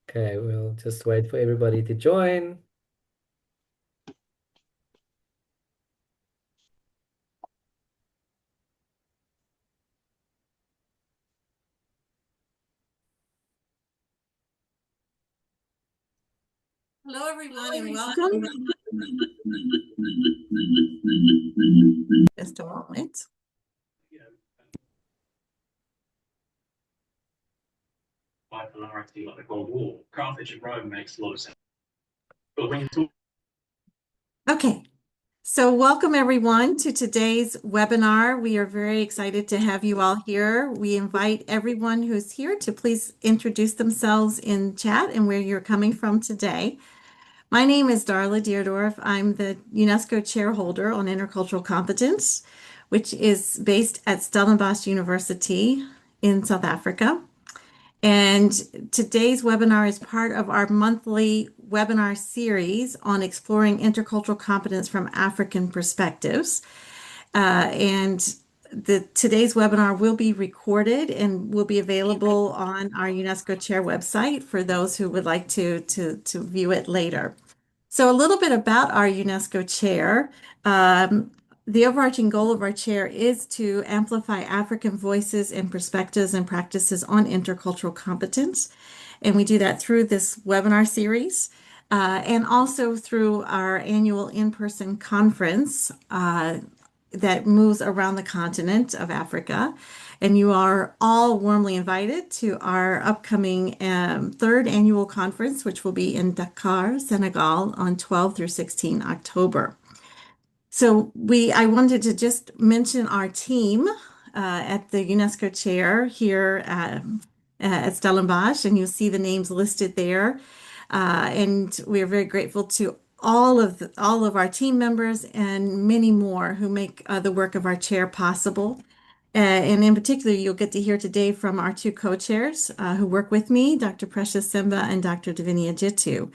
Okay, we'll just wait for everybody to join. Hello, everyone, and welcome. Just a moment. Bipolarity, like the Cold War. Carthage and Rome makes a lot of sense. But when you talk Okay, so welcome everyone to today's webinar. We are very excited to have you all here. We invite everyone who's here to please introduce themselves in chat and where you're coming from today. My name is Darla Deerdorf. I'm the UNESCO chairholder on Intercultural Competence, which is based at Stellenbosch University in South Africa. And today's webinar is part of our monthly webinar series on exploring intercultural competence from African perspectives. And today's webinar will be recorded and will be available on our UNESCO Chair website for those who would like to view it later. So a little bit about our UNESCO Chair. The overarching goal of our chair is to amplify African voices and perspectives and practices on intercultural competence. And we do that through this webinar series and also through our annual in-person conference that moves around the continent of Africa. And you are all warmly invited to our upcoming third annual conference, which will be in Dakar, Senegal on 12 through 16 October. So I wanted to just mention our team at the UNESCO chair here at Stellenbosch, and you'll see the names listed there. And we are very grateful to all of our team members and many more who make the work of our chair possible. And in particular, you'll get to hear today from our two co-chairs who work with me, Dr. Precious Simba and Dr. Davinia Jitu.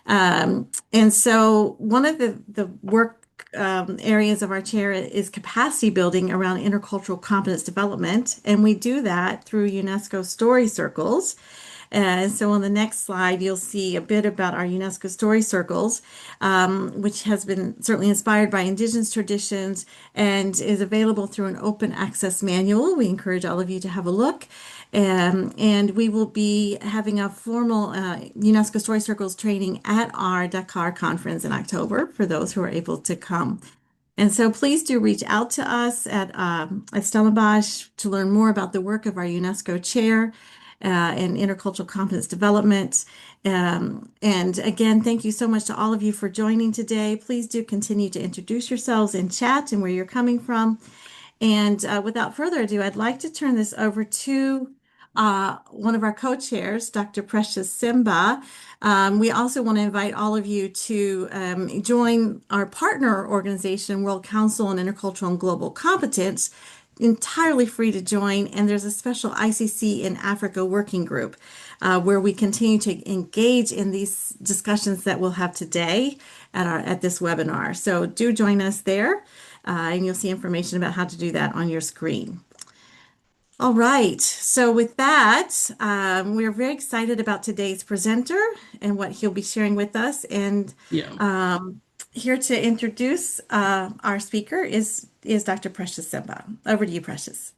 And so one of the work areas of our chair is capacity building around intercultural competence development. And we do that through UNESCO story circles. So on the next slide, you'll see a bit about our UNESCO story circles, which has been certainly inspired by Indigenous traditions and is available through an open access manual. We encourage all of you to have a look. And we will be having a formal UNESCO Story Circles training at our Dakar conference in October for those who are able to come. And so please do reach out to us at Stellenbosch to learn more about the work of our UNESCO chair and intercultural competence development. And again, thank you so much to all of you for joining today. Please do continue to introduce yourselves in chat and where you're coming from. And without further ado, I'd like to turn this over to one of our co-chairs, Dr. Precious Simba. We also want to invite all of you to join our partner organization, World Council on Intercultural and Global Competence, entirely free to join. And there's a special ICC in Africa working group where we continue to engage in these discussions that we'll have today at this webinar. So do join us there. And you'll see information about how to do that on your screen. All right, so with that, we're very excited about today's presenter and what he'll be sharing with us. And here to introduce our speaker is Dr. Precious Simba. Over to you, Precious.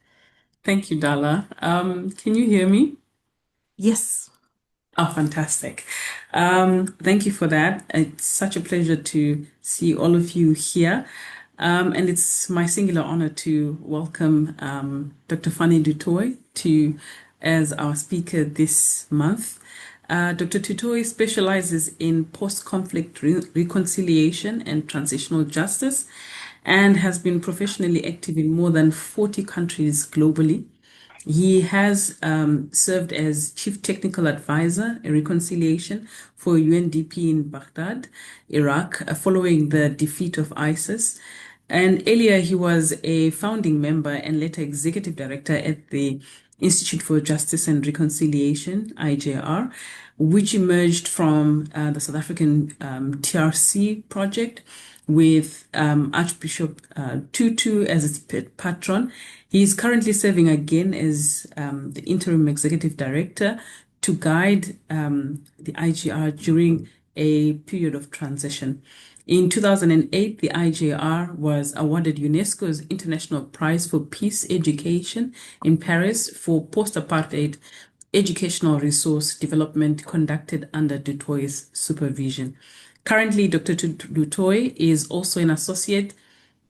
Thank you, Dala. Can you hear me? Yes. Oh, fantastic. Thank you for that. It's such a pleasure to see all of you here. And it's my singular honor to welcome Dr. Fanie du Toit as our speaker this month. Dr. du Toit specializes in post-conflict reconciliation and transitional justice and has been professionally active in more than 40 countries globally. He has served as Chief Technical Advisor in Reconciliation for UNDP in Baghdad, Iraq, following the defeat of ISIS. And earlier, he was a founding member and later Executive Director at the Institute for Justice and Reconciliation, IJR, which emerged from the South African TRC project with Archbishop Tutu as its patron. He is currently serving again as the Interim Executive Director to guide the IGR during a period of transition. In 2008, the IGR was awarded UNESCO's International Prize for Peace Education in Paris for post-apartheid educational resource development conducted under Du Toit's supervision. Currently, Dr. Du Toit is also an associate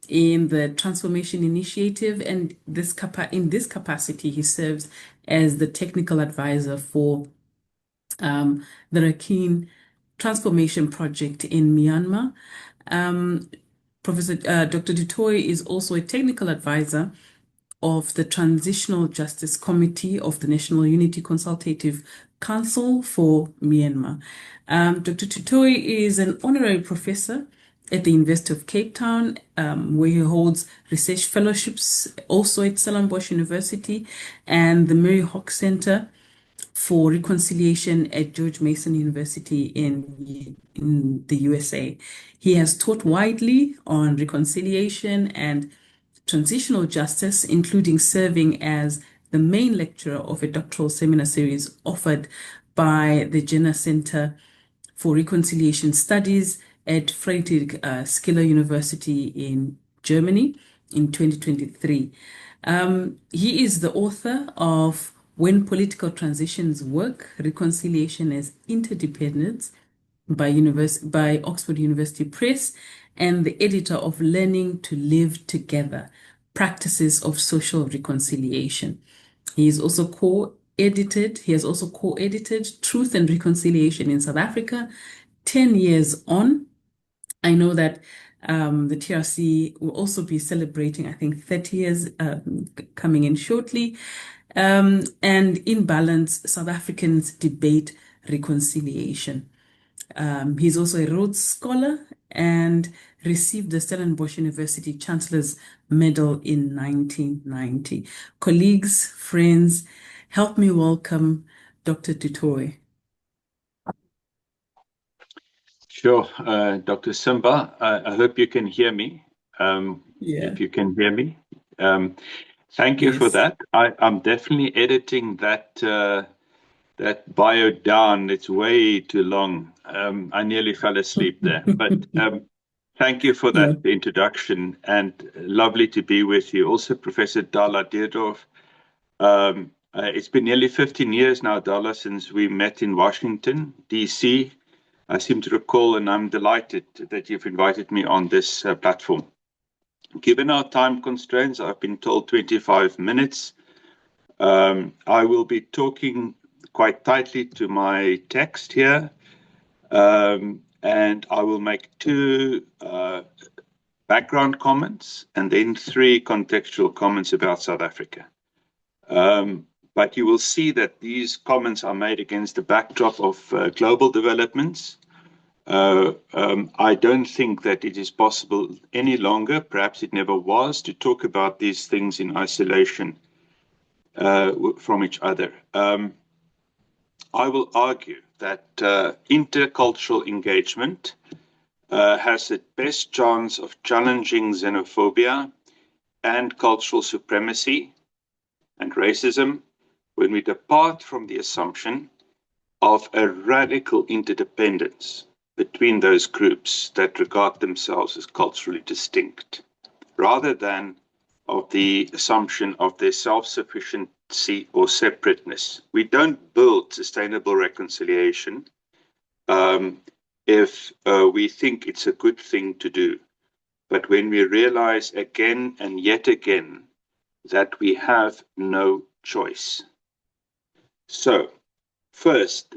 in the Transformation Initiative, and in this capacity, he serves as the technical advisor for the Rakhine Transformation Project in Myanmar. Dr. Du Toit is also a technical advisor of the Transitional Justice Committee of the National Unity Consultative Council for Myanmar. Dr. Du Toit is an honorary professor at the University of Cape Town, where he holds research fellowships, also at Stellenbosch University and the Mary Hawk Center for Reconciliation at George Mason University in the USA. He has taught widely on reconciliation and transitional justice, including serving as the main lecturer of a doctoral seminar series offered by the Jenner Center for Reconciliation Studies at Friedrich Schiller University in Germany in 2023. He is the author of When Political Transitions Work, Reconciliation as Interdependence by Oxford University Press, and the editor of Learning to Live Together, Practices of Social Reconciliation. He has also co-edited Truth and Reconciliation in South Africa, 10 years on. I know that the TRC will also be celebrating, I think, 30 years coming in shortly. And In Balance, South Africans Debate Reconciliation. He's also a Rhodes Scholar and received the Stellenbosch University Chancellor's Medal in 1990. Colleagues, friends, help me welcome Dr. Du Toit. Sure, Dr. Simba, I hope you can hear me. If you can hear me. Thank you for that. I'm definitely editing that bio down. It's way too long. I nearly fell asleep there. But thank you for that introduction, and lovely to be with you. Also, Professor Dala Deerdorf. It's been nearly 15 years now, Dala, since we met in Washington, D.C., I seem to recall, and I'm delighted that you've invited me on this platform. Given our time constraints, I've been told 25 minutes. I will be talking quite tightly to my text here, and I will make two background comments and then three contextual comments about South Africa. But you will see that these comments are made against the backdrop of global developments. I don't think that it is possible any longer, perhaps it never was, to talk about these things in isolation from each other. I will argue that intercultural engagement has the best chance of challenging xenophobia and cultural supremacy and racism when we depart from the assumption of a radical interdependence between those groups that regard themselves as culturally distinct, rather than of the assumption of their self-sufficiency or separateness. We don't build sustainable reconciliation if we think it's a good thing to do. But when we realize again and yet again that we have no choice. So, first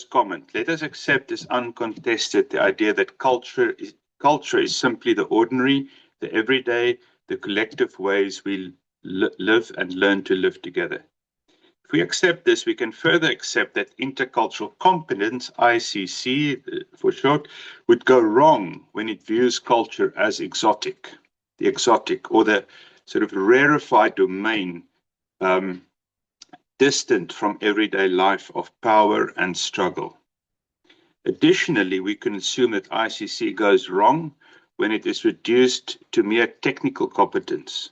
comment. Let us accept as uncontested the idea that culture is simply the ordinary, the everyday, the collective ways we live and learn to live together. If we accept this, we can further accept that intercultural competence, ICC for short, would go wrong when it views culture as exotic, the exotic or the sort of rarefied domain distant from everyday life of power and struggle. Additionally, we can assume that ICC goes wrong when it is reduced to mere technical competence,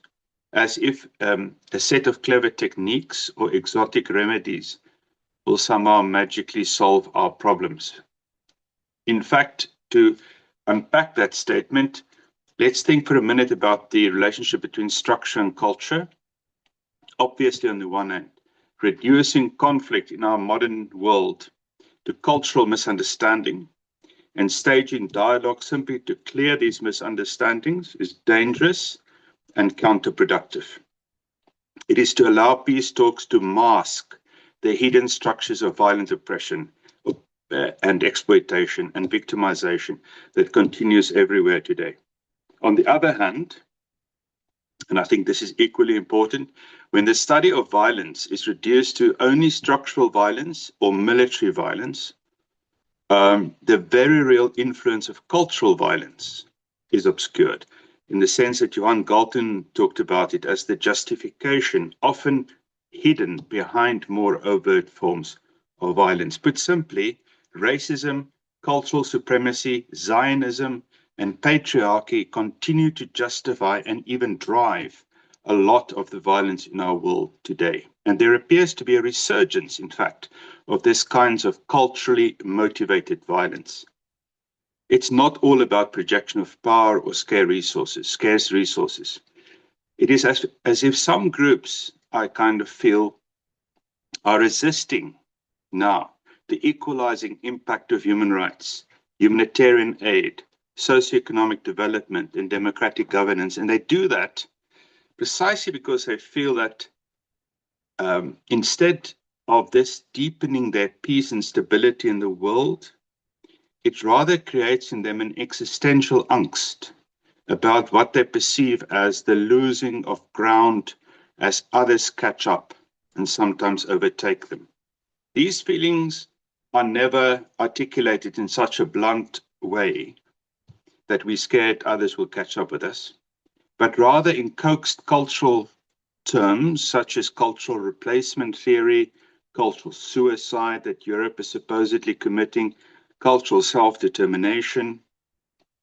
as if a set of clever techniques or exotic remedies will somehow magically solve our problems. In fact, to unpack that statement, let's think for a minute about the relationship between structure and culture. Obviously, on the one hand, reducing conflict in our modern world to cultural misunderstanding and staging dialogue simply to clear these misunderstandings is dangerous and counterproductive. It is to allow peace talks to mask the hidden structures of violent oppression and exploitation and victimization that continues everywhere today. On the other hand, and I think this is equally important, when the study of violence is reduced to only structural violence or military violence, the very real influence of cultural violence is obscured, in the sense that Johan Galton talked about it as the justification, often hidden behind more overt forms of violence. Put simply, racism, cultural supremacy, Zionism, and patriarchy continue to justify and even drive a lot of the violence in our world today. And there appears to be a resurgence, in fact, of this kinds of culturally motivated violence. It's not all about projection of power or scarce resources. It is as if some groups, I kind of feel, are resisting now the equalizing impact of human rights, humanitarian aid, socioeconomic development, and democratic governance. And they do that precisely because they feel that instead of this deepening their peace and stability in the world, it rather creates in them an existential angst about what they perceive as the losing of ground as others catch up and sometimes overtake them. These feelings are never articulated in such a blunt way that we're scared others will catch up with us, but rather in coaxed cultural terms such as cultural replacement theory, cultural suicide that Europe is supposedly committing, cultural self-determination,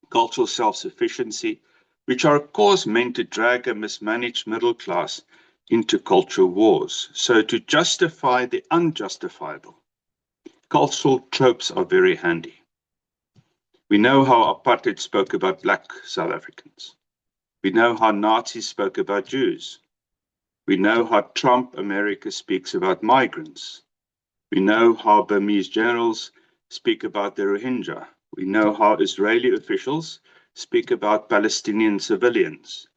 cultural self-sufficiency, which are of course meant to drag a mismanaged middle class into culture wars. So to justify the unjustifiable, cultural tropes are very handy. We know how apartheid spoke about Black South Africans. We know how Nazis spoke about Jews. We know how Trump America speaks about migrants. We know how Burmese generals speak about the Rohingya. We know how Israeli officials speak about Palestinian civilians,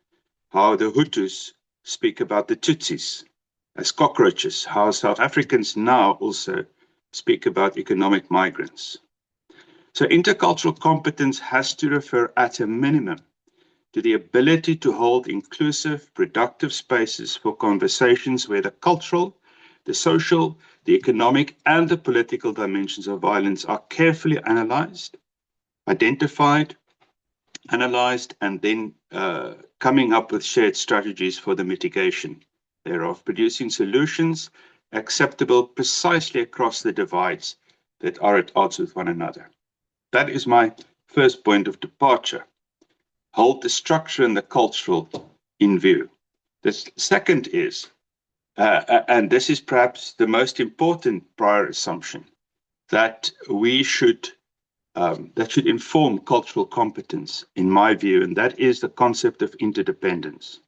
how the Hutus speak about the Tutsis as cockroaches, how South Africans now also speak about economic migrants. So intercultural competence has to refer at a minimum to the ability to hold inclusive, productive spaces for conversations where the cultural, the social, the economic, and the political dimensions of violence are carefully analyzed, identified, analyzed, and then coming up with shared strategies for the mitigation thereof, producing solutions acceptable precisely across the divides that are at odds with one another. That is my first point of departure. Hold the structure and the cultural in view. The second is, and this is perhaps the most important prior assumption, that should inform cultural competence, in my view, and that is the concept of interdependence.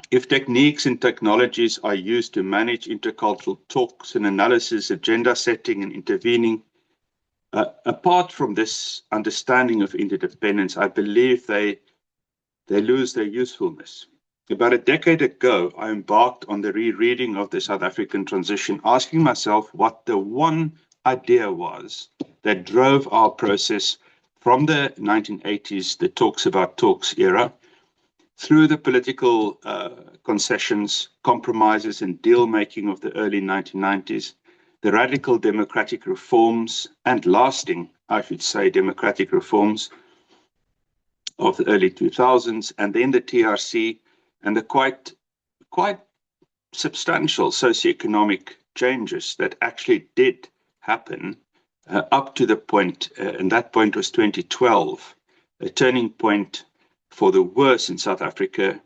If techniques and technologies are used to manage intercultural talks and analysis, agenda setting, and intervening, apart from this understanding of interdependence, I believe they lose their usefulness. About a decade ago, I embarked on the rereading of the South African transition, asking myself what the one idea was that drove our process from the 1980s, the talks about talks era, through the political concessions, compromises, and deal-making of the early 1990s, the radical democratic reforms and lasting, I should say, democratic reforms of the early 2000s, and then the TRC and the quite substantial socioeconomic changes that actually did happen up to the point, and that point was 2012, a turning point for the worse in South Africa,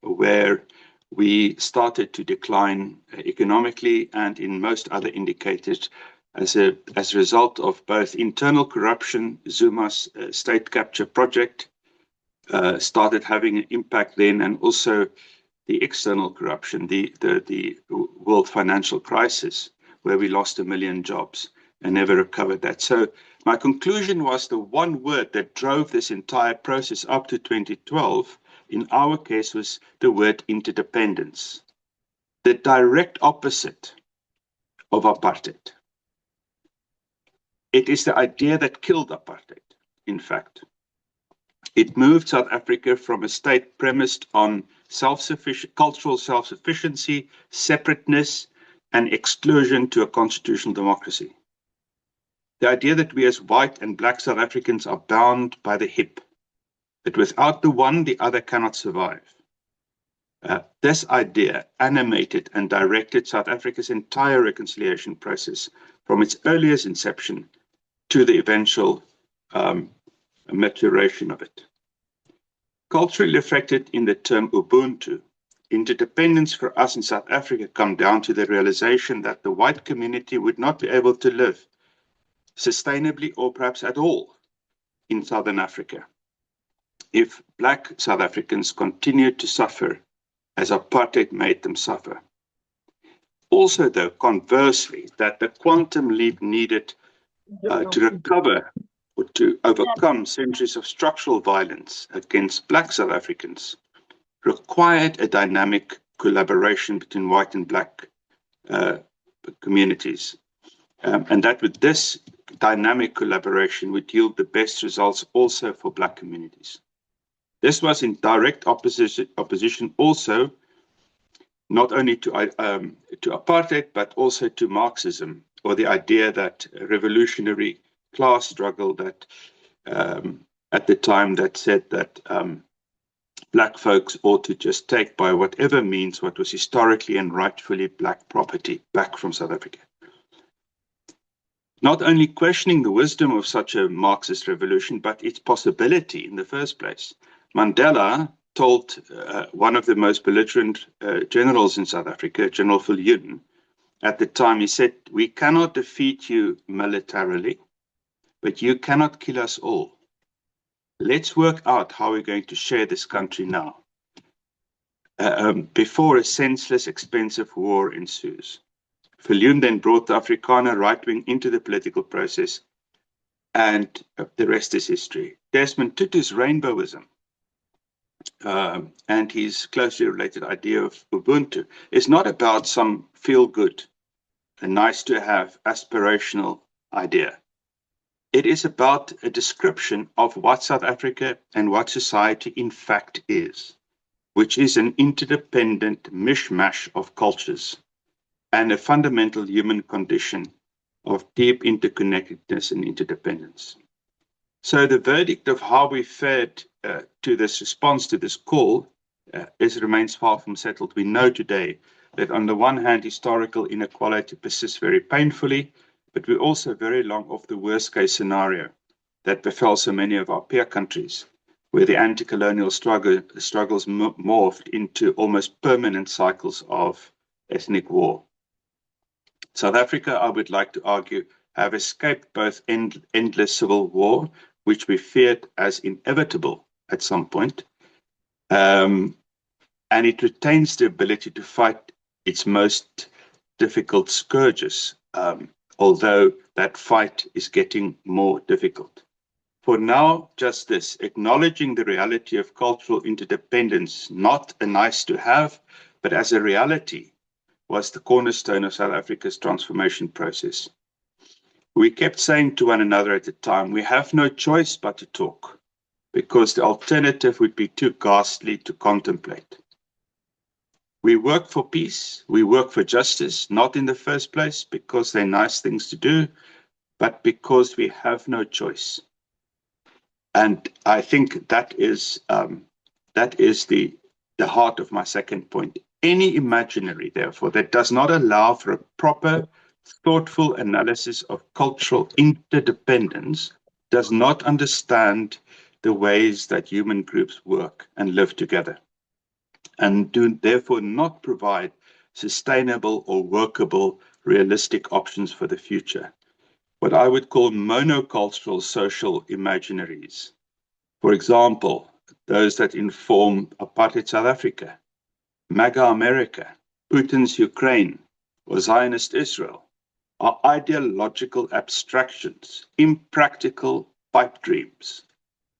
where we started to decline economically and in most other indicators as a result of both internal corruption. Zuma's state capture project started having an impact then, and also the external corruption, the world financial crisis, where we lost 1 million jobs and never recovered that. So my conclusion was the one word that drove this entire process up to 2012, in our case, was the word interdependence, the direct opposite of apartheid. It is the idea that killed apartheid, in fact. It moved South Africa from a state premised on cultural self-sufficiency, separateness, and exclusion to a constitutional democracy. The idea that we as white and black South Africans are bound by the hip, that without the one, the other cannot survive. This idea animated and directed South Africa's entire reconciliation process from its earliest inception to the eventual maturation of it. Culturally reflected in the term Ubuntu, interdependence for us in South Africa come down to the realization that the white community would not be able to live sustainably or perhaps at all in Southern Africa if black South Africans continued to suffer as apartheid made them suffer. Also, though, conversely, that the quantum leap needed to recover or to overcome centuries of structural violence against black South Africans required a dynamic collaboration between white and black communities. And that with this dynamic collaboration would yield the best results also for black communities. This was in direct opposition also not only to apartheid, but also to Marxism, or the idea that a revolutionary class struggle that at the time that said that black folks ought to just take by whatever means what was historically and rightfully black property back from South Africa. Not only questioning the wisdom of such a Marxist revolution, but its possibility in the first place. Mandela told one of the most belligerent generals in South Africa, General Viljoen, at the time, he said, "We cannot defeat you militarily, but you cannot kill us all. Let's work out how we're going to share this country now, before a senseless, expensive war ensues." Viljoen then brought the Afrikaner right wing into the political process, and the rest is history. Desmond Tutu's rainbowism and his closely related idea of Ubuntu is not about some feel-good, a nice-to-have, aspirational idea. It is about a description of what South Africa and what society in fact is, which is an interdependent mishmash of cultures and a fundamental human condition of deep interconnectedness and interdependence. So the verdict of how we fared to this response to this call remains far from settled. We know today that on the one hand, historical inequality persists very painfully, but we're also very long off the worst case scenario that befell so many of our peer countries, where the anti-colonial struggles morphed into almost permanent cycles of ethnic war. South Africa, I would like to argue, have escaped both endless civil war, which we feared as inevitable at some point, and it retains the ability to fight its most difficult scourges, although that fight is getting more difficult. For now, just this, acknowledging the reality of cultural interdependence, not a nice to have, but as a reality, was the cornerstone of South Africa's transformation process. We kept saying to one another at the time, we have no choice but to talk, because the alternative would be too ghastly to contemplate. We work for peace, we work for justice, not in the first place because they're nice things to do, but because we have no choice. And I think that is the heart of my second point. Any imaginary, therefore, that does not allow for a proper, thoughtful analysis of cultural interdependence does not understand the ways that human groups work and live together, and do therefore not provide sustainable or workable, realistic options for the future. What I would call monocultural social imaginaries. For example, those that inform apartheid South Africa, MAGA America, Putin's Ukraine, or Zionist Israel, are ideological abstractions, impractical pipe dreams.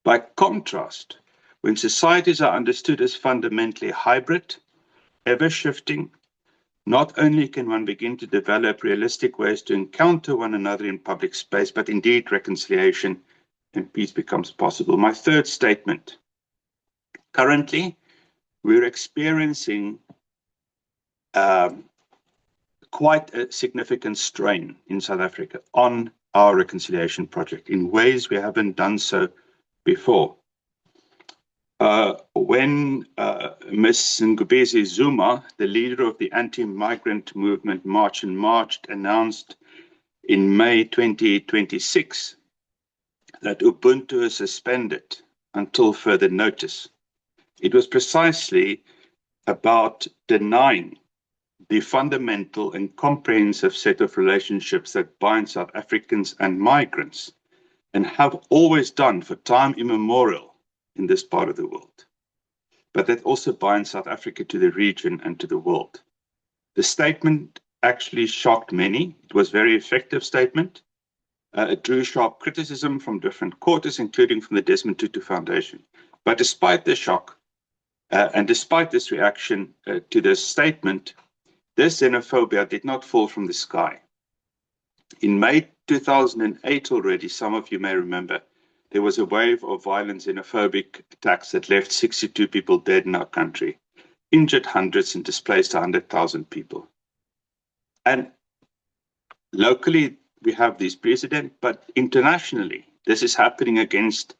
By contrast, when societies are understood as fundamentally hybrid, ever-shifting, not only can one begin to develop realistic ways to encounter one another in public space, but indeed reconciliation and peace becomes possible. My third statement. Currently, we're experiencing quite a significant strain in South Africa on our reconciliation project in ways we haven't done so before. When Ms. Ngubezi Zuma, the leader of the anti-migrant movement March and March, announced in May 2026 that Ubuntu is suspended until further notice, it was precisely about denying the fundamental and comprehensive set of relationships that bind South Africans and migrants, and have always done for time immemorial in this part of the world, but that also binds South Africa to the region and to the world. The statement actually shocked many. It was a very effective statement. It drew sharp criticism from different quarters, including from the Desmond Tutu Foundation. But despite the shock, and despite this reaction to this statement, this xenophobia did not fall from the sky. In May 2008 already, some of you may remember, there was a wave of violent xenophobic attacks that left 62 people dead in our country, injured hundreds and displaced 100,000 people. And locally, we have this precedent, but internationally, this is happening against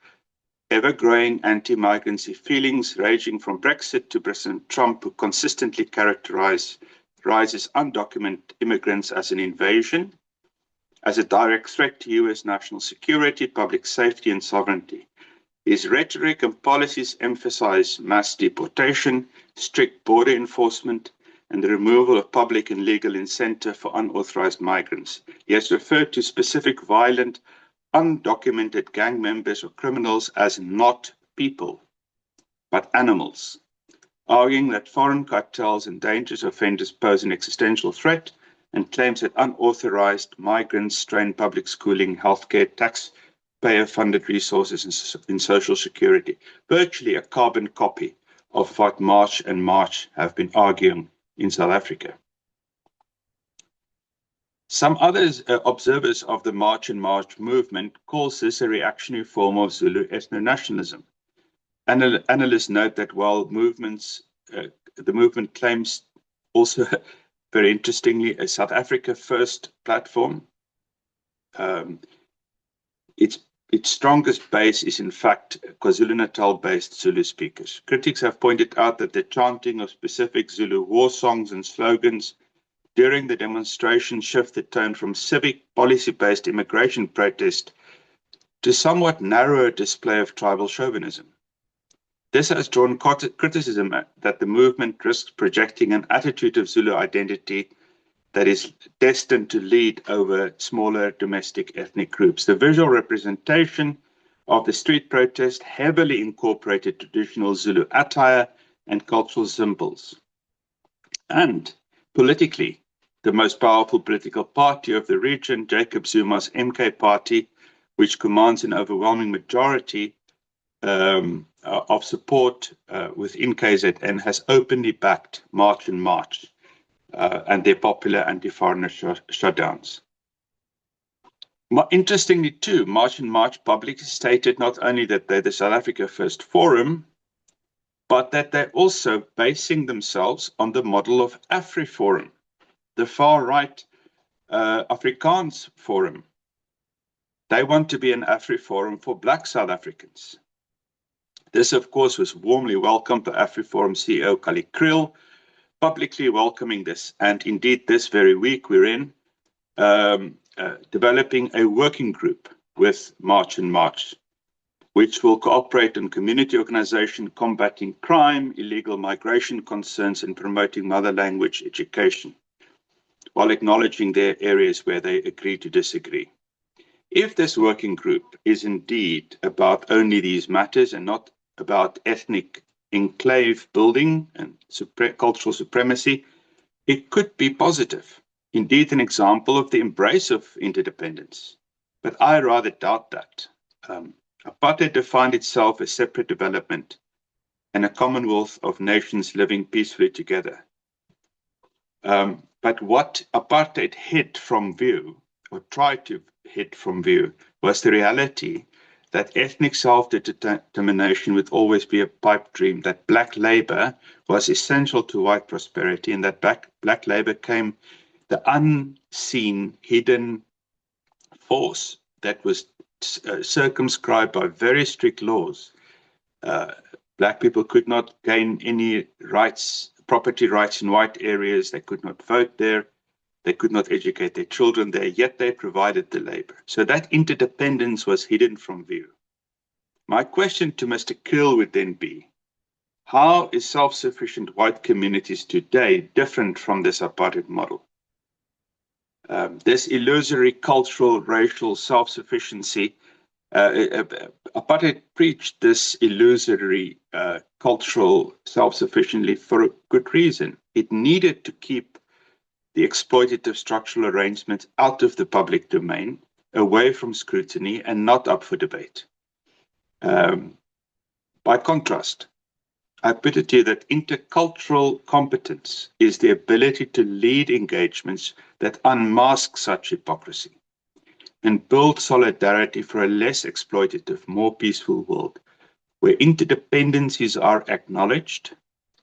ever-growing anti-migrancy feelings ranging from Brexit to President Trump, who consistently characterizes undocumented immigrants as an invasion, as a direct threat to US national security, public safety, and sovereignty. His rhetoric and policies emphasize mass deportation, strict border enforcement, and the removal of public and legal incentive for unauthorized migrants. He has referred to specific violent, undocumented gang members or criminals as not people, but animals, arguing that foreign cartels and dangerous offenders pose an existential threat, and claims that unauthorized migrants strain public schooling, healthcare, taxpayer-funded resources, and social security. Virtually a carbon copy of what March and March have been arguing in South Africa. Some others, observers of the March and March movement, calls this a reactionary form of Zulu ethno-nationalism. Analysts note that while the movement claims also, very interestingly, a South Africa first platform, its strongest base is in fact KwaZulu-Natal based Zulu speakers. Critics have pointed out that the chanting of specific Zulu war songs and slogans during the demonstration shifted tone from civic policy-based immigration protest to somewhat narrower display of tribal chauvinism. This has drawn criticism that the movement risks projecting an attitude of Zulu identity that is destined to lead over smaller domestic ethnic groups. The visual representation of the street protest heavily incorporated traditional Zulu attire and cultural symbols. And politically, the most powerful political party of the region, Jacob Zuma's MK party, which commands an overwhelming majority of support within KZN, has openly backed March and March and their popular anti-foreigner shutdowns. Interestingly too, March and March publicly stated not only that they're the South Africa First Forum, but that they're also basing themselves on the model of AfriForum, the far-right Afrikaans forum. They want to be an AfriForum for Black South Africans. This, of course, was warmly welcomed by AfriForum CEO Kali Kriel, publicly welcoming this. And indeed, this very week, we're in developing a working group with March and March. which will cooperate on community organization, combating crime, illegal migration concerns, and promoting mother language education, while acknowledging their areas where they agree to disagree. If this working group is indeed about only these matters and not about ethnic enclave building and cultural supremacy, it could be positive, indeed an example of the embrace of interdependence. But I rather doubt that. Apartheid defined itself as separate development and a commonwealth of nations living peacefully together. But what apartheid hid from view, or tried to hid from view, was the reality that ethnic self-determination would always be a pipe dream, that black labor was essential to white prosperity, and that black labor came the unseen, hidden force that was circumscribed by very strict laws. Black people could not gain any rights, property rights in white areas. They could not vote there. They could not educate their children there, yet they provided the labor. So that interdependence was hidden from view. My question to Mr. Kriel would then be, how is self-sufficient white communities today different from this apartheid model? This illusory cultural, racial self-sufficiency, apartheid preached this illusory cultural self-sufficiency for a good reason. It needed to keep the exploitative structural arrangements out of the public domain, away from scrutiny, and not up for debate. By contrast, I put it to you that intercultural competence is the ability to lead engagements that unmask such hypocrisy and build solidarity for a less exploitative, more peaceful world, where interdependencies are acknowledged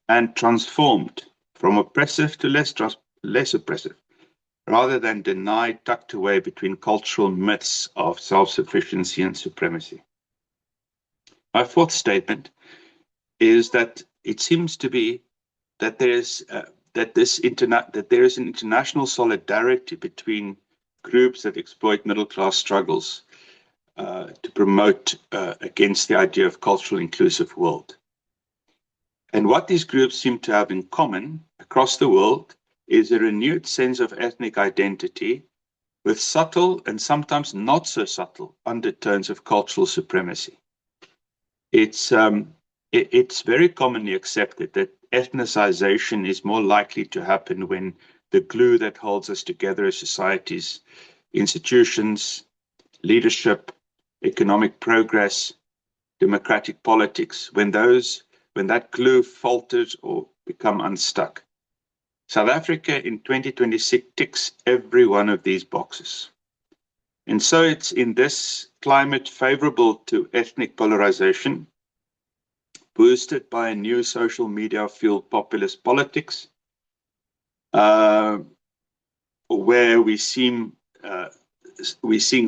and transformed from oppressive to less oppressive, rather than denied, tucked away between cultural myths of self-sufficiency and supremacy. My fourth statement is that it seems to be that there is an international solidarity between groups that exploit middle-class struggles to promote against the idea of cultural inclusive world. And what these groups seem to have in common across the world is a renewed sense of ethnic identity with subtle and sometimes not so subtle undertones of cultural supremacy. It's very commonly accepted that ethnicization is more likely to happen when the glue that holds us together as societies, institutions, leadership, economic progress, democratic politics, when that glue falters or become unstuck. South Africa in 2026 ticks every one of these boxes. And so it's in this climate favorable to ethnic polarization, boosted by a new social media-fueled populist politics, where we're seeing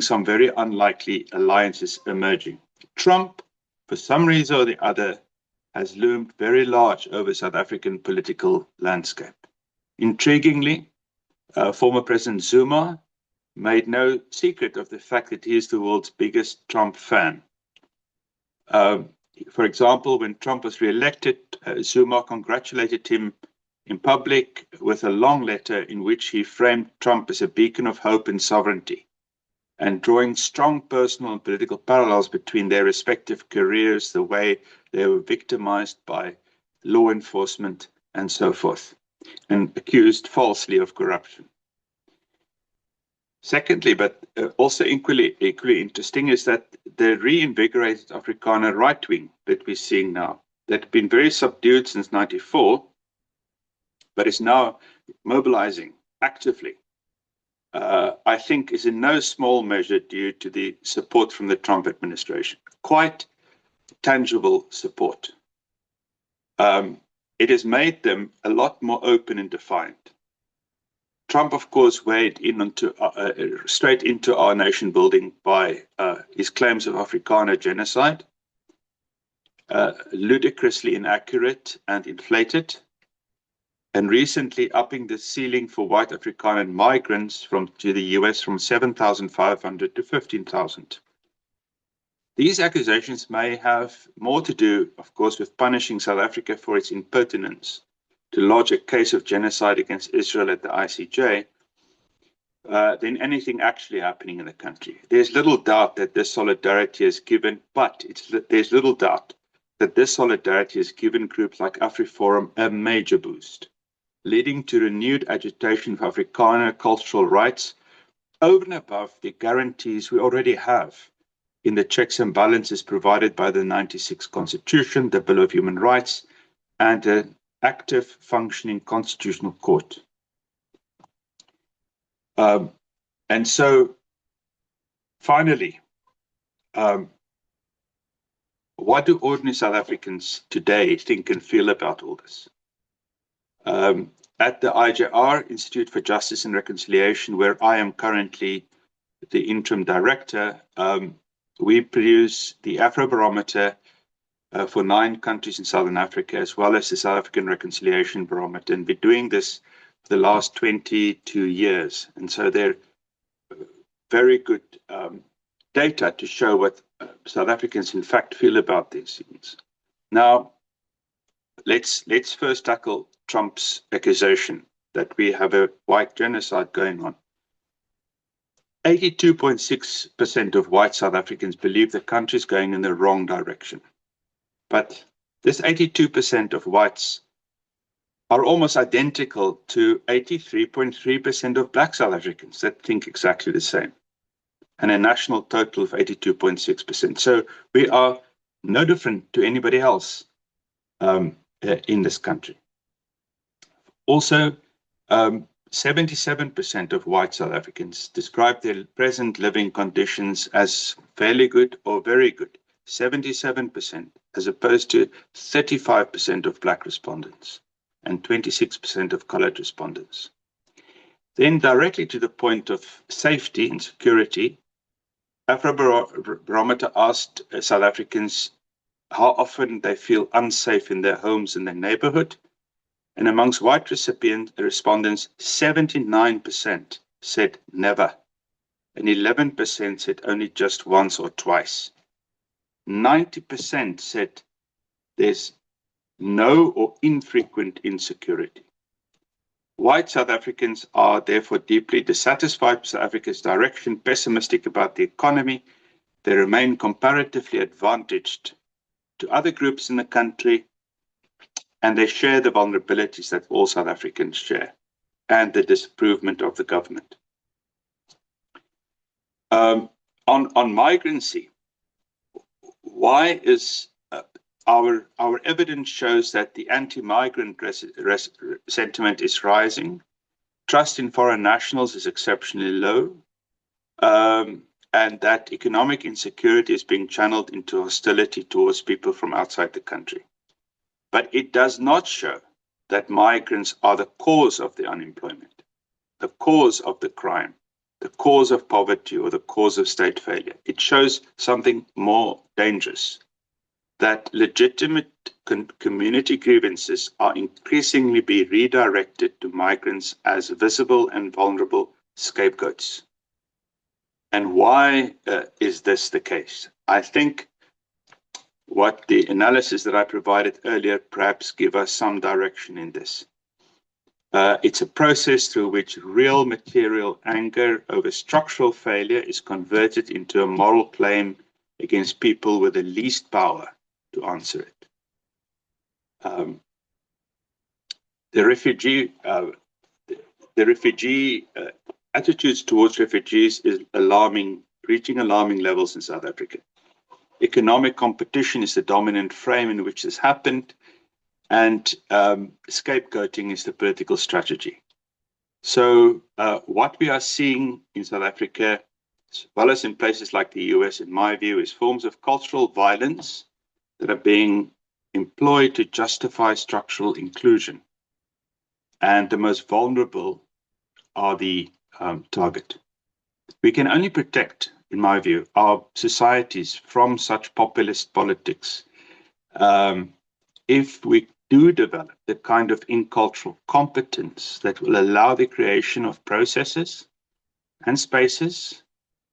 some very unlikely alliances emerging. Trump, for some reason or the other, has loomed very large over South African political landscape. Intriguingly, former President Zuma made no secret of the fact that he is the world's biggest Trump fan. For example, when Trump was re-elected, Zuma congratulated him in public with a long letter in which he framed Trump as a beacon of hope and sovereignty, and drawing strong personal and political parallels between their respective careers, the way they were victimized by law enforcement and so forth, and accused falsely of corruption. Secondly, but also equally interesting, is that the reinvigorated Afrikaner right wing that we're seeing now, that had been very subdued since '94, but is now mobilizing actively, I think is in no small measure due to the support from the Trump administration. Quite tangible support. It has made them a lot more open and defiant. Trump, of course, weighed in straight into our nation building by his claims of Afrikaner genocide, ludicrously inaccurate and inflated, and recently upping the ceiling for white Afrikaner migrants to the US from 7,500 to 15,000. These accusations may have more to do, of course, with punishing South Africa for its impertinence to lodge a case of genocide against Israel at the ICJ than anything actually happening in the country. There's little doubt that this solidarity has given, there's little doubt that this solidarity has given groups like AfriForum a major boost, leading to renewed agitation for Afrikaner cultural rights over and above the guarantees we already have in the checks and balances provided by the 96 Constitution, the Bill of Human Rights, and an active functioning constitutional court. And so, finally, what do ordinary South Africans today think and feel about all this? At the IJR, Institute for Justice and Reconciliation, where I am currently the interim director, we produce the Afrobarometer for 9 countries in Southern Africa, as well as the South African Reconciliation Barometer. And we're doing this for the last 22 years. And so they're very good data to show what South Africans in fact feel about these things. Now, let's first tackle Trump's accusation that we have a white genocide going on. 82.6% of white South Africans believe the country is going in the wrong direction. But this 82% of whites are almost identical to 83.3% of black South Africans that think exactly the same, and a national total of 82.6%. So we are no different to anybody else in this country. Also, 77% of white South Africans describe their present living conditions as fairly good or very good. 77%, as opposed to 35% of black respondents and 26% of colored respondents. Then directly to the point of safety and security, Afrobarometer asked South Africans how often they feel unsafe in their homes and their neighborhood. And amongst white respondents, 79% said never, and 11% said only just once or twice. 90% said there's no or infrequent insecurity. White South Africans are therefore deeply dissatisfied with South Africa's direction, pessimistic about the economy. They remain comparatively advantaged to other groups in the country, and they share the vulnerabilities that all South Africans share and the disapproval of the government. On migrancy, why is our evidence shows that the anti-migrant sentiment is rising. Trust in foreign nationals is exceptionally low, and that economic insecurity is being channeled into hostility towards people from outside the country. But it does not show that migrants are the cause of the unemployment, the cause of the crime, the cause of poverty, or the cause of state failure. It shows something more dangerous, that legitimate community grievances are increasingly being redirected to migrants as visible and vulnerable scapegoats. And why is this the case? I think what the analysis that I provided earlier perhaps give us some direction in this. It's a process through which real material anger over structural failure is converted into a moral claim against people with the least power to answer it. The refugee attitudes towards refugees is reaching alarming levels in South Africa. Economic competition is the dominant frame in which this happened, and scapegoating is the political strategy. So what we are seeing in South Africa, as well as in places like the US, in my view, is forms of cultural violence that are being employed to justify structural inclusion. And the most vulnerable are the target. We can only protect, in my view, our societies from such populist politics if we do develop the kind of intercultural competence that will allow the creation of processes and spaces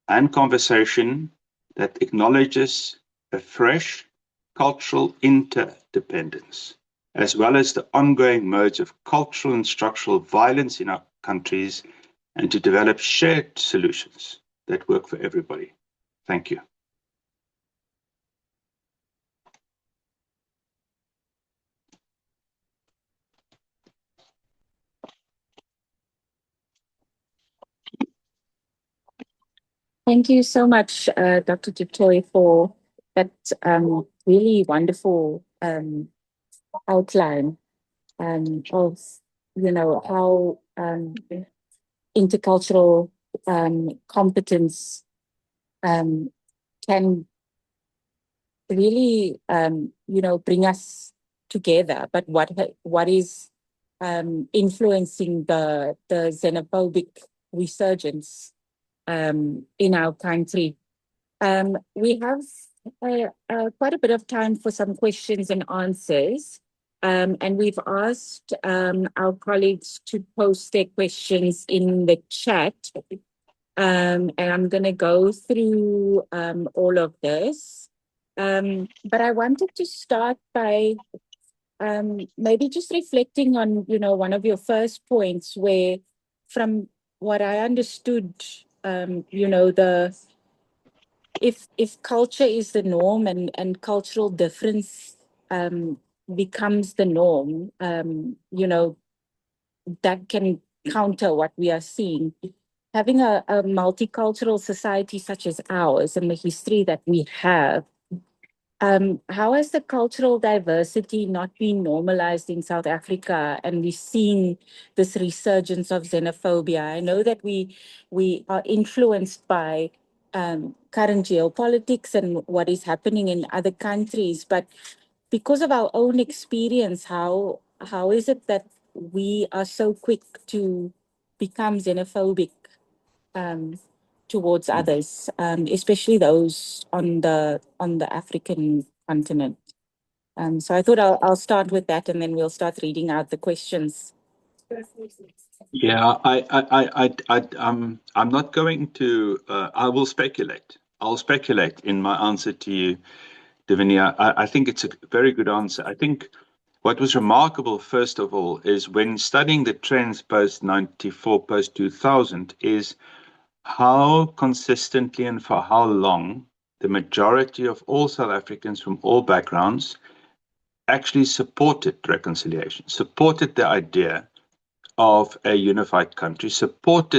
and conversation that acknowledges a fresh cultural interdependence, as well as the ongoing modes of cultural and structural violence in our countries, and to develop shared solutions that work for everybody. Thank you. Thank you so much, Dr. Du Toit, for that really wonderful outline of, how intercultural competence can really, bring us together. But what is influencing the xenophobic resurgence in our country? We have quite a bit of time for some questions and answers. And we've asked our colleagues to post their questions in the chat. And I'm going to go through all of this. But I wanted to start by maybe just reflecting on, one of your first points where, from what I understood, if culture is the norm and cultural difference becomes the norm, that can counter what we are seeing. Having a multicultural society such as ours and the history that we have, how has the cultural diversity not been normalized in South Africa? And we've seen this resurgence of xenophobia. I know that we are influenced by current geopolitics and what is happening in other countries, but because of our own experience, how is it that we are so quick to become xenophobic towards others, especially those on the African continent? So I thought I'll start with that, and then we'll start reading out the questions. Yeah, I'm not going to. I will speculate. I'll speculate in my answer to you, Divinia. I think it's a very good answer. I think what was remarkable, first of all, is when studying the trends post 94, post 2000, is how consistently and for how long the majority of all South Africans from all backgrounds actually supported reconciliation, supported the idea of a unified country, bought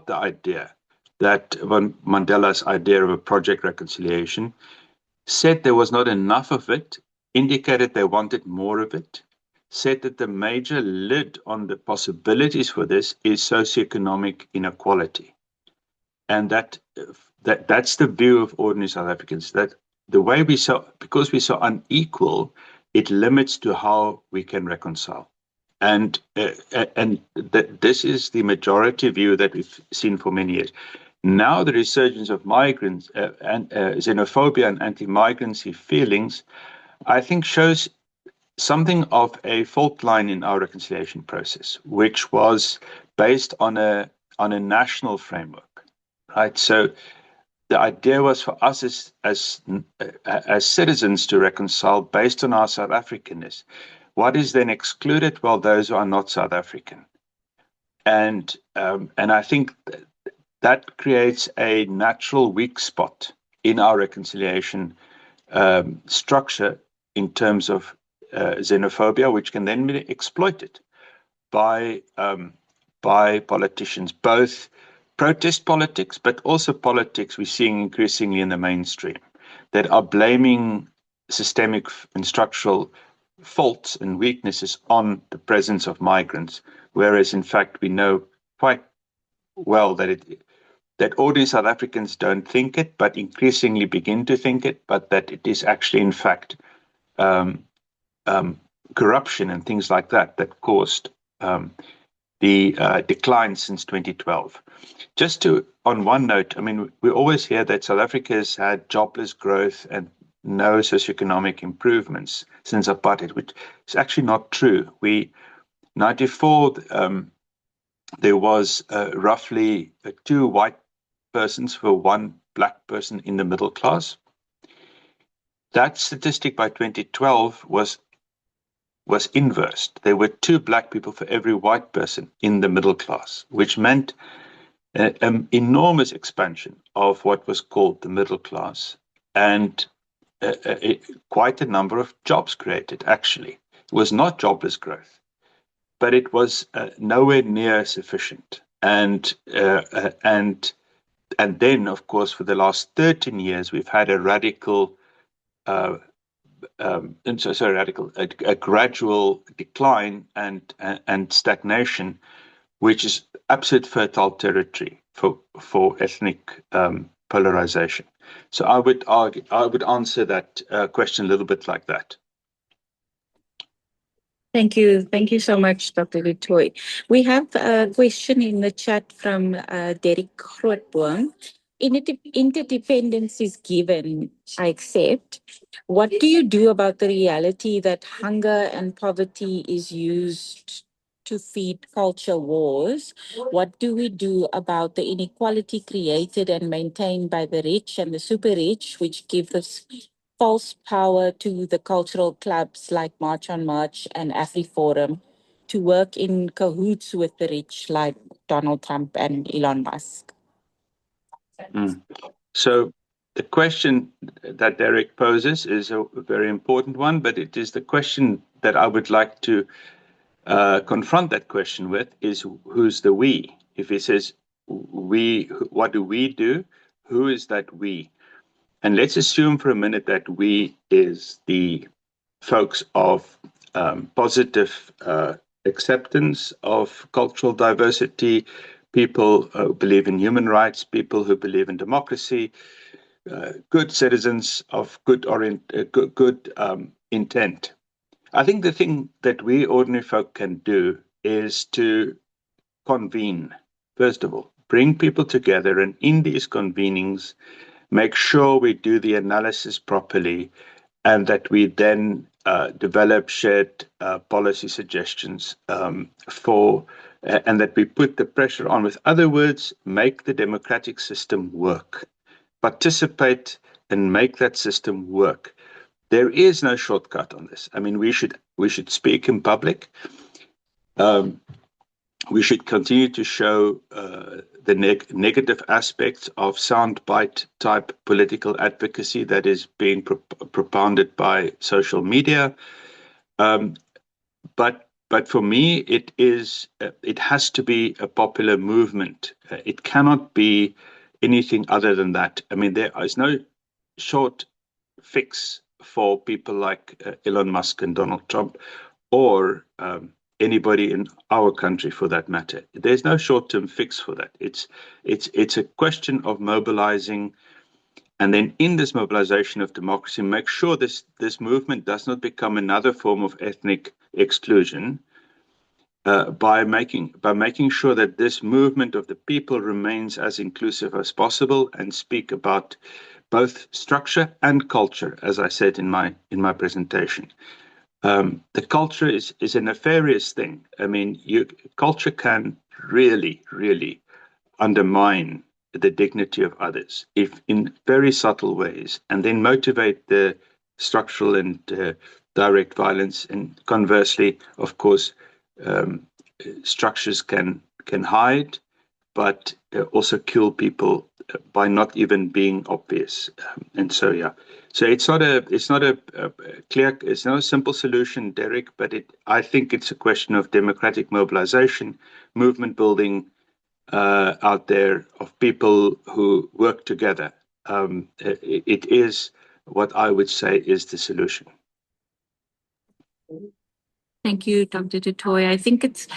the idea that Mandela's idea of a project reconciliation, said there was not enough of it, indicated they wanted more of it, said that the major lid on the possibilities for this is socioeconomic inequality. And that's the view of ordinary South Africans, that the way because we're so unequal, it limits to how we can reconcile. And this is the majority view that we've seen for many years. Now the resurgence of migrants and xenophobia and anti-migrancy feelings, I think, shows something of a fault line in our reconciliation process, which was based on a national framework, right? So the idea was for us as citizens to reconcile based on our South Africanness. What is then excluded? Well, those who are not South African. And I think that creates a natural weak spot in our reconciliation structure in terms of xenophobia, which can then be exploited by politicians, both protest politics, but also politics we're seeing increasingly in the mainstream, that are blaming systemic and structural faults and weaknesses on the presence of migrants, whereas in fact we know quite well that ordinary South Africans don't think it, but increasingly begin to think it, but that it is actually in fact corruption and things like that caused the decline since 2012. Just on one note, I mean, we always hear that South Africa has had jobless growth and no socioeconomic improvements since apartheid, which is actually not true. 94, there was roughly 2 white persons for 1 black person in the middle class. That statistic by 2012 was inversed. There were 2 black people for every white person in the middle class, which meant an enormous expansion of what was called the middle class, and quite a number of jobs created, actually. It was not jobless growth, but it was nowhere near sufficient. And then, of course, for the last 13 years, we've had a radical, a gradual decline and stagnation, which is absolute fertile territory for ethnic polarization. So I would answer that question a little bit like that. Thank you. Thank you so much, Dr. Du Toit. We have a question in the chat from Derek Grootboom. Interdependence is given, I accept. What do you do about the reality that hunger and poverty is used to feed culture wars? What do we do about the inequality created and maintained by the rich and the super rich, which give us false power to the cultural clubs like March on March and AfriForum to work in cahoots with the rich like Donald Trump and Elon Musk? So the question that Derek poses is a very important one, but it is the question that I would like to confront that question with is, who's the we? If he says we, what do we do? Who is that we? And let's assume for a minute that we is the folks of positive acceptance of cultural diversity, people who believe in human rights, people who believe in democracy, good citizens of good intent. I think the thing that we ordinary folk can do is to convene, first of all, bring people together, and in these convenings, make sure we do the analysis properly, and that we then develop shared policy suggestions and that we put the pressure on. With other words, make the democratic system work. Participate and make that system work. There is no shortcut on this. I mean, we should speak in public. We should continue to show the negative aspects of soundbite type political advocacy that is being propounded by social media. But for me, it has to be a popular movement. It cannot be anything other than that. I mean, there is no short fix for people like Elon Musk and Donald Trump, or anybody in our country for that matter. There's no short-term fix for that. It's a question of mobilizing, and then in this mobilization of democracy, make sure this movement does not become another form of ethnic exclusion, by making sure that this movement of the people remains as inclusive as possible and speak about both structure and culture, as I said in my presentation. The culture is a nefarious thing. I mean, culture can really, really undermine the dignity of others, if in very subtle ways, and then motivate the structural and direct violence. And conversely, of course, structures can hide, but also kill people by not even being obvious. And so, yeah. So it's not a simple solution, Derek, but I think it's a question of democratic mobilization, movement building out there of people who work together. It is what I would say is the solution. Thank you, Dr. Du Toit. I think it's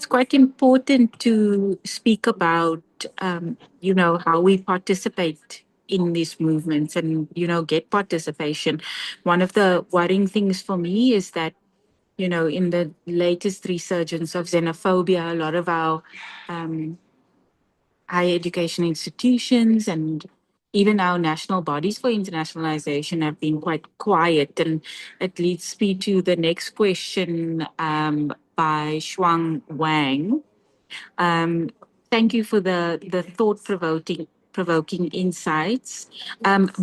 quite important to speak about, how we participate in these movements and, get participation. One of the worrying things for me is that, in the latest resurgence of xenophobia, a lot of our higher education institutions and even our national bodies for internationalization have been quite quiet. And it leads me to the next question by Shuang Wang. Thank you for the thought-provoking provoking insights.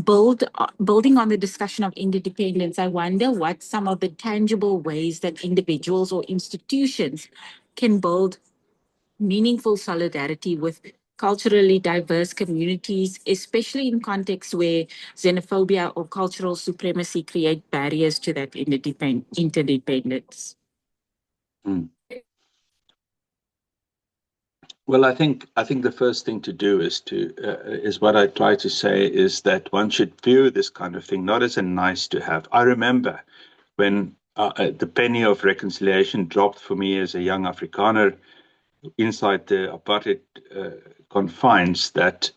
Building on the discussion of interdependence, I wonder what some of the tangible ways that individuals or institutions can build meaningful solidarity with culturally diverse communities, especially in contexts where xenophobia or cultural supremacy create barriers to that interdependence. Mm. Well, I think the first thing to do is what I try to say is that one should view this kind of thing not as a nice to have. I remember when the penny of reconciliation dropped for me as a young Afrikaner inside the apartheid confines, that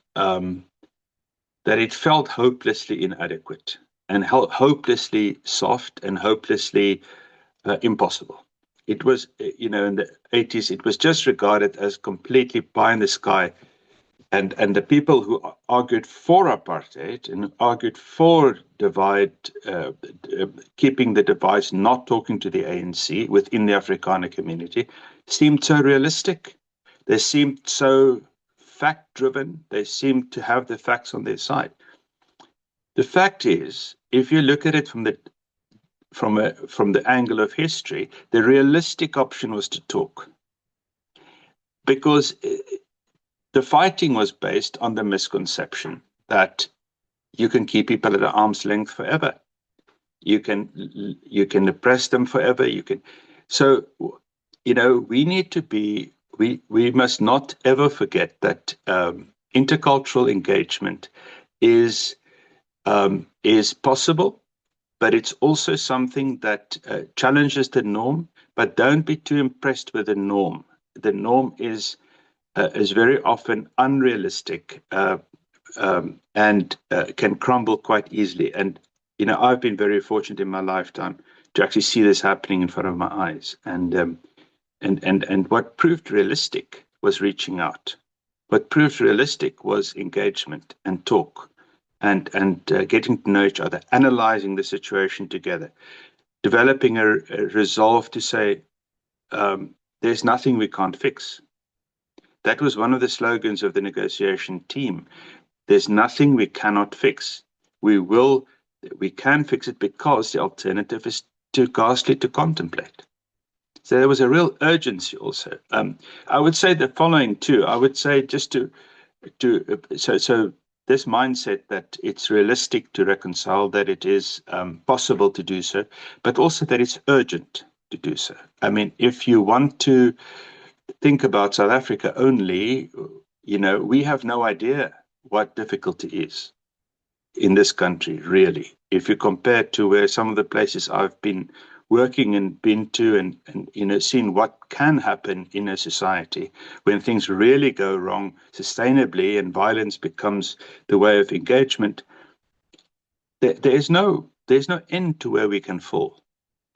it felt hopelessly inadequate and hopelessly soft and hopelessly impossible. It was, in the 80s, it was just regarded as completely pie in the sky. And the people who argued for apartheid and argued for keeping the divides, not talking to the ANC within the Afrikaner community, seemed so realistic. They seemed so fact-driven. They seemed to have the facts on their side. The fact is, if you look at it from the angle of history, the realistic option was to talk, because the fighting was based on the misconception that you can keep people at arm's length forever. You can oppress them forever. So, we need to be. We must not ever forget that intercultural engagement is possible, but it's also something that challenges the norm. But don't be too impressed with the norm. The norm is very often unrealistic and can crumble quite easily. And I've been very fortunate in my lifetime to actually see this happening in front of my eyes. And what proved realistic was reaching out. What proved realistic was engagement and talk, and getting to know each other, analyzing the situation together, developing a resolve to say, there's nothing we can't fix. That was one of the slogans of the negotiation team. There's nothing we cannot fix. We can fix it, because the alternative is too ghastly to contemplate. So there was a real urgency also. I would say the following too. I would say just so this mindset that it's realistic to reconcile, that it is possible to do so, but also that it's urgent to do so. I mean, if you want to think about South Africa only, we have no idea what difficulty is in this country, really. If you compare to where some of the places I've been working and been to and seen what can happen in a society when things really go wrong sustainably and violence becomes the way of engagement, there's no end to where we can fall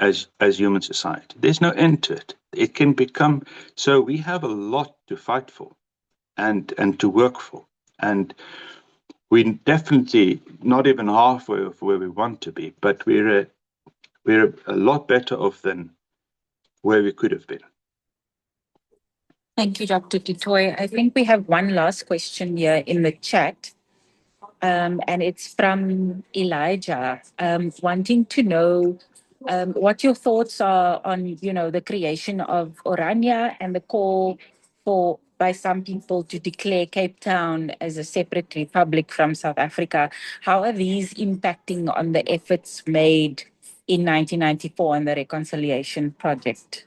as human society. There's no end to it. It can become, so we have a lot to fight for and to work for. And we're definitely not even halfway of where we want to be, but we're a lot better off than where we could have been. Thank you, Dr. Du Toit. I think we have one last question here in the chat, and it's from Elijah, wanting to know what your thoughts are on, the creation of Orania and the call by some people to declare Cape Town as a separate republic from South Africa. How are these impacting on the efforts made in 1994 on the reconciliation project?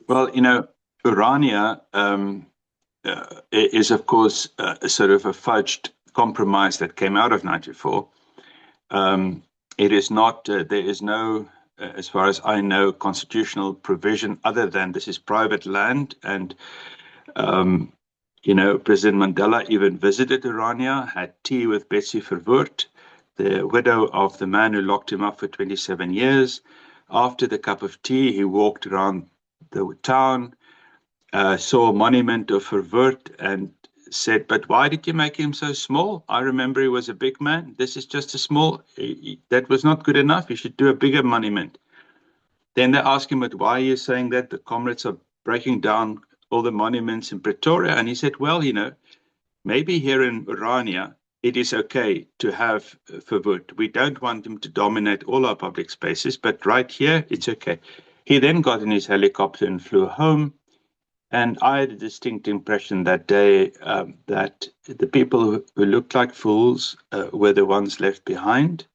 Well, Orania is, of course, a sort of a fudged compromise that came out of 94. It is not, there is no, as far as I know, constitutional provision other than this is private land. And, President Mandela even visited Orania, had tea with Betsy Verwoerd, the widow of the man who locked him up for 27 years. After the cup of tea, he walked around the town, saw a monument of Verwoerd and said, "But why did you make him so small? I remember he was a big man. This is just a small, that was not good enough. You should do a bigger monument." Then they asked him, "But why are you saying that? The comrades are breaking down all the monuments in Pretoria." And he said, "Well, maybe here in Orania, it is okay to have Verwoerd. We don't want them to dominate all our public spaces, but right here, it's okay. He then got in his helicopter and flew home. And I had a distinct impression that day that the people who looked like fools were the ones left behind,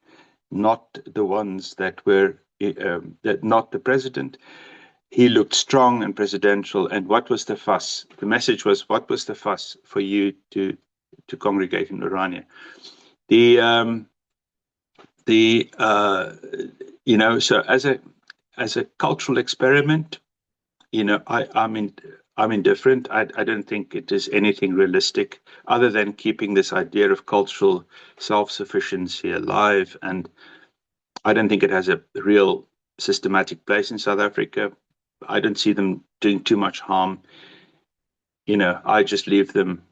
not the ones that were, not the president. He looked strong and presidential. And what was the fuss? The message was, what was the fuss for you to congregate in Orania? So as a cultural experiment, I'm indifferent. I don't think it is anything realistic other than keeping this idea of cultural self-sufficiency alive. And I don't think it has a real systematic place in South Africa. I don't see them doing too much harm. I just leave them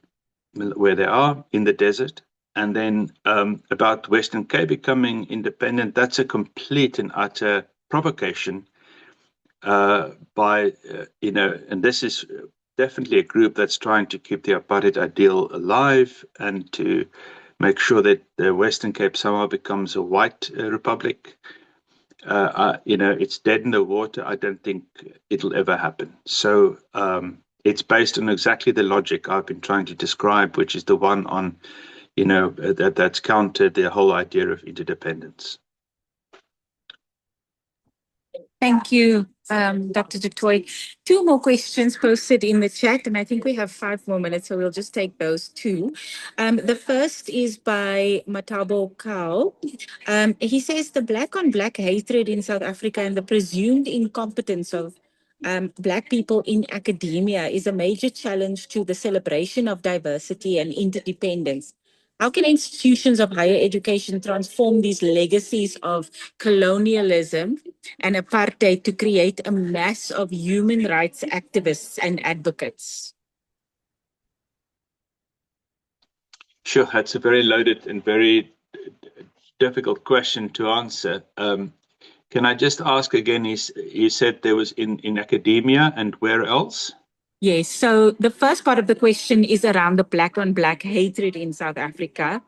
where they are in the desert. And then about Western Cape becoming independent, that's a complete and utter provocation and this is definitely a group that's trying to keep the apartheid ideal alive and to make sure that the Western Cape somehow becomes a white republic. It's dead in the water. I don't think it'll ever happen. So it's based on exactly the logic I've been trying to describe, which is the one on, that's countered the whole idea of interdependence. Thank you, Dr. Du Toit. Two more questions posted in the chat, and I think we have 5 more minutes, so we'll just take those two. The first is by Matabo Kao. He says the black on black hatred in South Africa and the presumed incompetence of Black people in academia is a major challenge to the celebration of diversity and interdependence. How can institutions of higher education transform these legacies of colonialism and apartheid to create a mass of human rights activists and advocates? Sure, that's a very loaded and very difficult question to answer. Can I just ask again, you said there was in academia and where else? Yes, so the first part of the question is around the black on black hatred in South Africa.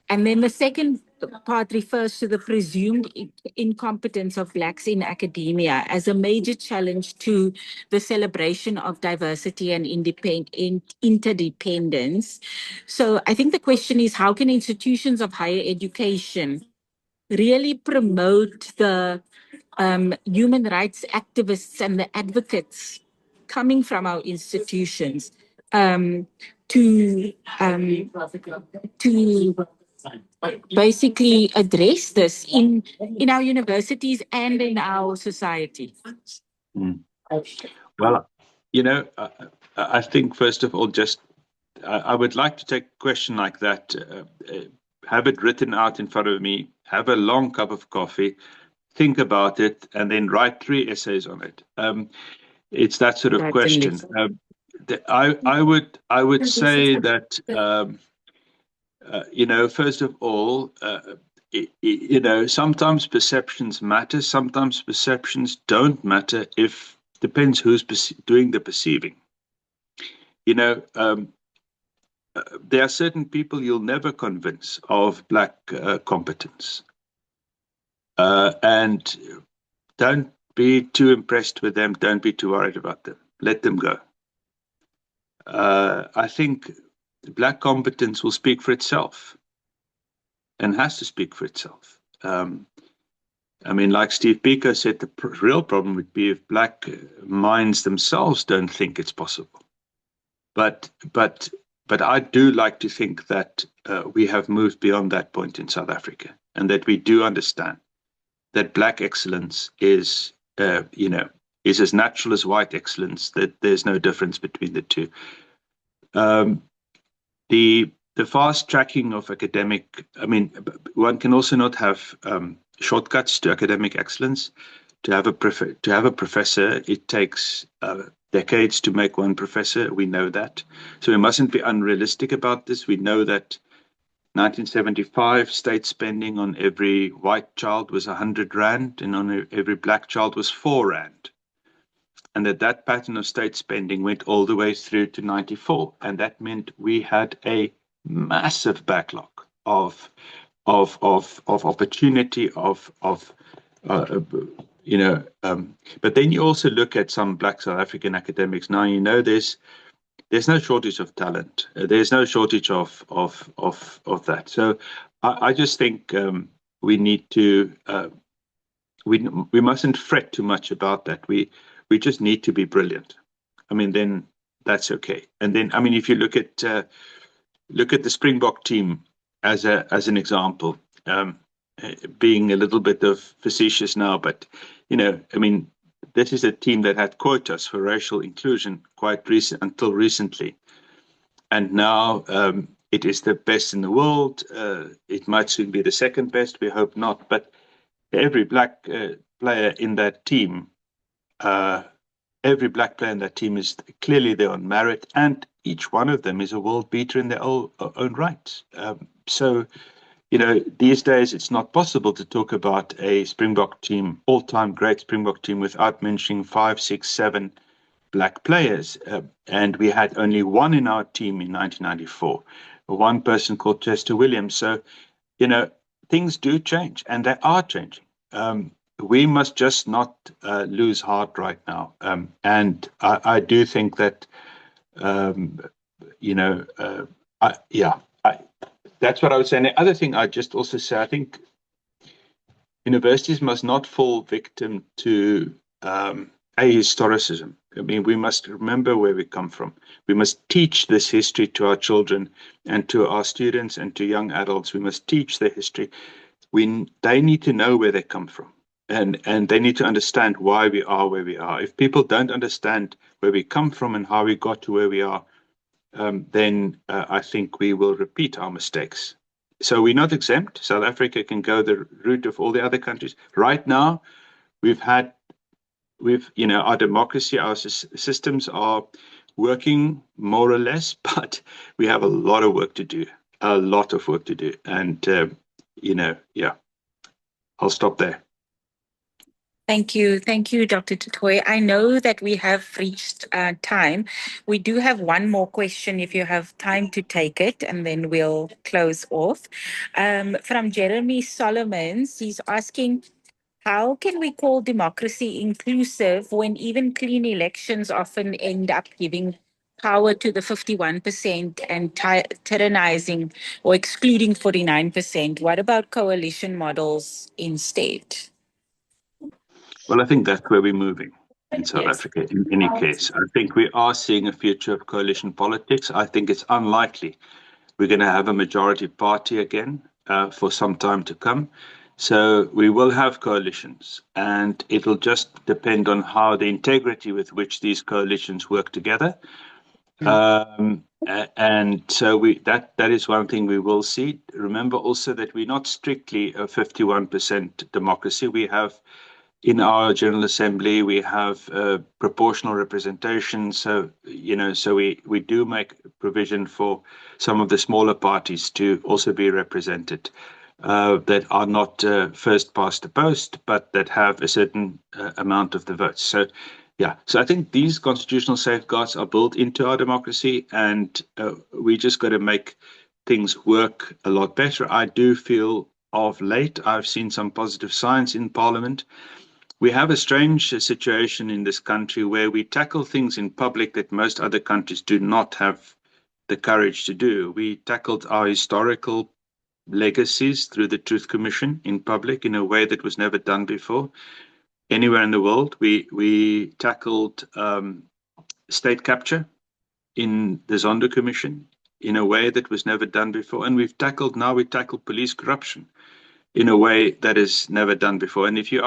And then the second part refers to the presumed incompetence of Blacks in academia as a major challenge to the celebration of diversity and interdependence. So I think the question is, how can institutions of higher education really promote the human rights activists and the advocates coming from our institutions to basically address this in our universities and in our society? Well, I think first of all, I would like to take a question like that, have it written out in front of me, have a long cup of coffee, think about it, and then write 3 essays on it. It's that sort of question. I would say that first of all, sometimes perceptions matter, sometimes perceptions don't matter. Depends who's doing the perceiving. There are certain people you'll never convince of Black competence. And don't be too impressed with them. Don't be too worried about them. Let them go. I think Black competence will speak for itself and has to speak for itself. Like Steve Biko said, the real problem would be if Black minds themselves don't think it's possible. But I do like to think that we have moved beyond that point in South Africa, and that we do understand that Black excellence is as natural as white excellence, that there's no difference between the two. The fast tracking of academic, one can also not have shortcuts to academic excellence. To have a professor, it takes decades to make one professor. We know that. So we mustn't be unrealistic about this. We know that 1975 state spending on every white child was 100 Rand, and on every Black child was 4 Rand. and that pattern of state spending went all the way through to 94. And that meant we had a massive backlog of opportunity, but then you also look at some Black South African academics. Now, there's no shortage of talent. There's no shortage of that. So I just think we need to we mustn't fret too much about that. We just need to be brilliant. I mean, then that's okay. And then, I mean, if you look at the Springbok team as an example, being a little bit of facetious now, but I mean, this is a team that had quotas for racial inclusion until recently, and now it is the best in the world. It might soon be the second best. We hope not, but every black player in that team, is clearly there on merit, and each one of them is a world beater in their own right. So, these days it's not possible to talk about a Springbok team, all-time great Springbok team, without mentioning 5, 6, 7 black players. And we had only one in our team in 1994, one person called Chester Williams. So, things do change, and they are changing. We must just not lose heart right now. And I do think that, that's what I would say. And the other thing I just also say, I think universities must not fall victim to ahistoricism. I mean, we must remember where we come from. We must teach this history to our children and to our students and to young adults. We must teach their history. They need to know where they come from, and they need to understand why we are where we are. If people don't understand where we come from and how we got to where we are, then I think we will repeat our mistakes. So we're not exempt. South Africa can go the route of all the other countries. Right now, our democracy, our systems are working more or less, but we have a lot of work to do. And, I'll stop there. Thank you. Thank you, Dr. Du Toit. I know that we have reached time. We do have one more question if you have time to take it, and then we'll close off. From Jeremy Solomons, he's asking, how can we call democracy inclusive when even clean elections often end up giving power to the 51% and tyrannizing or excluding 49%? What about coalition models instead? Well, I think that's where we're moving in South Yes. Africa, in any case. I think we are seeing a future of coalition politics. I think it's unlikely we're going to have a majority party again for some time to come. So we will have coalitions, and it'll just depend on how the integrity with which these coalitions work together. And so that is one thing we will see. Remember also that we're not strictly a 51% democracy. We have, in our General Assembly, we have proportional representation. So, we do make provision for some of the smaller parties to also be represented, that are not first past the post, but that have a certain amount of the votes. So I think these constitutional safeguards are built into our democracy, and we just got to make things work a lot better. I do feel of late I've seen some positive signs in Parliament. We have a strange situation in this country where we tackle things in public that most other countries do not have the courage to do. We tackled our historical legacies through the Truth Commission in public in a way that was never done before anywhere in the world. We tackled state capture in the Zondo Commission in a way that was never done before. And we tackle police corruption in a way that is never done before. And if you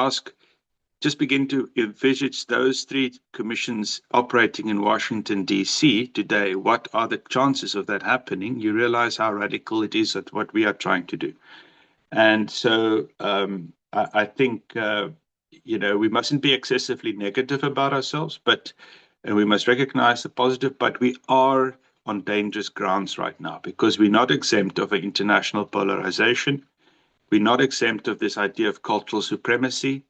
just begin to envisage those three commissions operating in Washington, D.C. today, what are the chances of that happening? You realize how radical it is at what we are trying to do. And so I think, we mustn't be excessively negative about ourselves, and we must recognize the positive, but we are on dangerous grounds right now because we're not exempt of an international polarization. We're not exempt of this idea of cultural supremacy.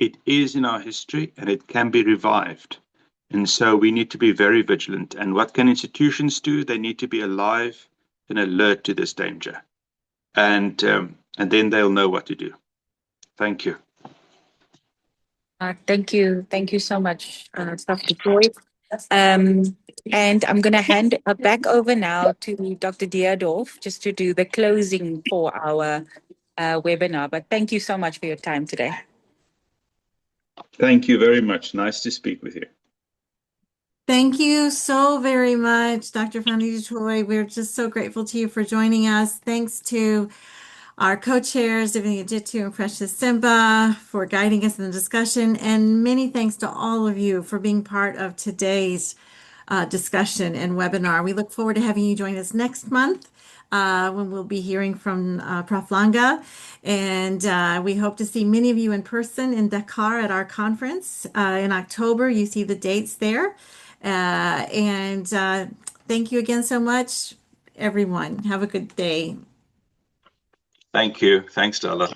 It is in our history, and it can be revived. And so we need to be very vigilant. And what can institutions do? They need to be alive and alert to this danger. And then they'll know what to do. Thank you. Thank you. Thank you so much, Dr. Joy. And I'm going to hand back over now to Dr. Dierdorf just to do the closing for our webinar. But thank you so much for your time today. Thank you very much. Nice to speak with you. Thank you so very much, Dr. Fanie du Toit. We're just so grateful to you for joining us. Thanks to our co-chairs, Divya Jitu and Precious Simba, for guiding us in the discussion. And many thanks to all of you for being part of today's discussion and webinar. We look forward to having you join us next month when we'll be hearing from Prof. Langa. And we hope to see many of you in person in Dakar at our conference in October. You see the dates there. And thank you again so much, everyone. Have a good day. Thank you. Thanks, Darla.